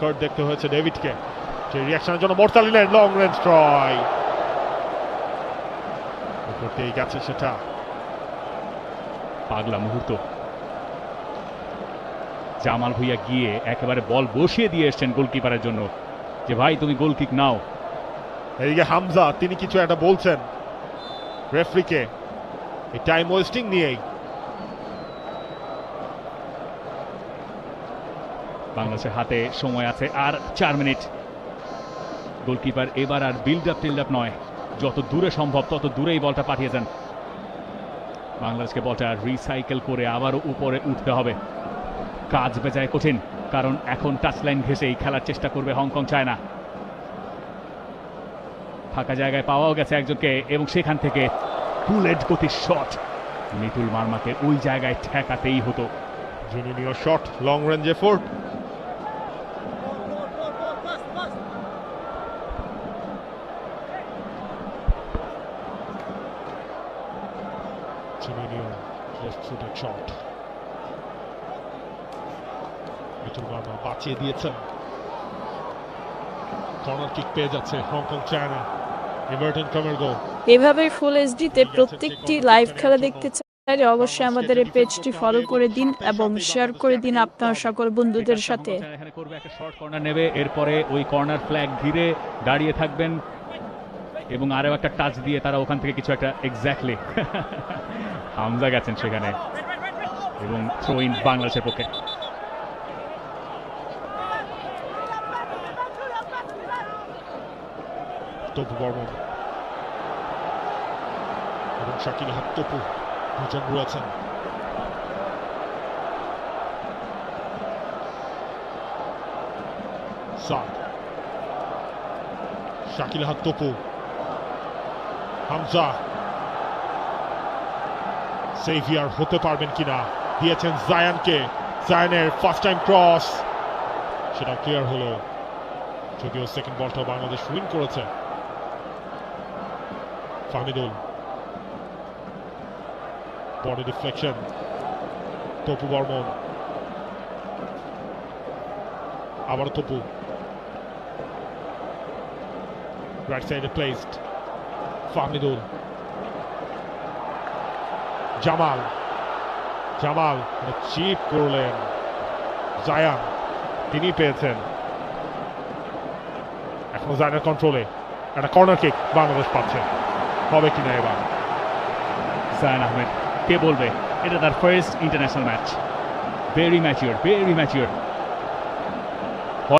Card দেখতে হয়েছে ডেভিডকে, যে রিয়াকশনের জন্য মোরতালিনের লং রেঞ্জ ট্রাই করতেই গেছে, সেটা পাগলা মুহূর্ত। জামাল ভুঁইয়া গিয়ে একেবারে বল বসিয়ে দিয়ে এসছেন গোলকিপারের জন্য, যে ভাই তুমি গোল কিক নাও। এদিকে হামজা, তিনি কিছু একটা বলছেন রেফারিকে এই টাইম ওয়েস্টিং নিয়েই। বাংলাদেশের হাতে সময় আছে আর 4 মিনিট। গোলকিপার এবার আর বিল্ড আপ টিল্ড আপ নয়, যত দূরে সম্ভব তত দূরেই বলটা পাঠিয়েছেন। বাংলাদেশকে বলটা রিসাইকেল করে আবারও উপরে উঠতে হবে। কাজ বেজায় কঠিন, কারণ এখন টাচ লাইন ঘেঁষেই খেলার চেষ্টা করবে হংকং চায়না। ফাঁকা জায়গায় পাওয়াও গেছে একজনকে, এবং সেখান থেকে বুলেট গতির শট। মিতুল মার্মাকে ওই জায়গায় ঠেকাতেই হতো। Junior shot, long range effort. Junior left footed shot, Mitul Marma বাঁচিয়ে দিয়েছেন। কর্নার কিক পেয়ে যাচ্ছে হংকং চায়না। এভারটন কামের গোল। এভাবে ফুল এইচডিতে প্রত্যেকটি লাইভ খেলা দেখতে চাইলে অবশ্যই আমাদের এই পেজটি ফলো করে দিন এবং শেয়ার করে দিন আপনার সকল বন্ধুদের সাথে। এখানে করবে একটা শর্ট কর্নার নেবে, এরপরে ওই কর্নার ফ্ল্যাগ ঘিরে দাঁড়িয়ে থাকবেন, এবং আরও একটা টাচ দিয়ে তারা ওখান থেকে কিছু একটা এক্স্যাক্টলি হামজা গেছেন সেখানে, এবং থ্রো ইন বাংলাদেশের পক্ষে। তপু বর্মন এবং শাকিল হাত তপু দুজন রয়েছেন। শাকিল হাত তপু, হামজা সেভিয়ার হতে পারবেন কিনা, দিয়েছেন জায়ানকে। জায়ানের ফার্স্ট টাইম ক্রস, সেটা ক্লিয়ার হলো, যদিও সেকেন্ড বলটা বাংলাদেশ উইন করেছে। ফাহমিদুল, বডি ডিফ্লেকশন, তপু বর্মন, আবার তপু, রাইট সাইডে প্লেসড ফাহমিদুল, জামাল, জামাল চিপ করলেন, জায়ান তিনি পেয়েছেন। এখনো জায়ানের কন্ট্রোলে, একটা কর্নার কিক বাংলাদেশ পাচ্ছে, হবে কিনা এবার। জায়ান আহমেদ, কে বলবে এটা তার first international match. Very mature, very mature.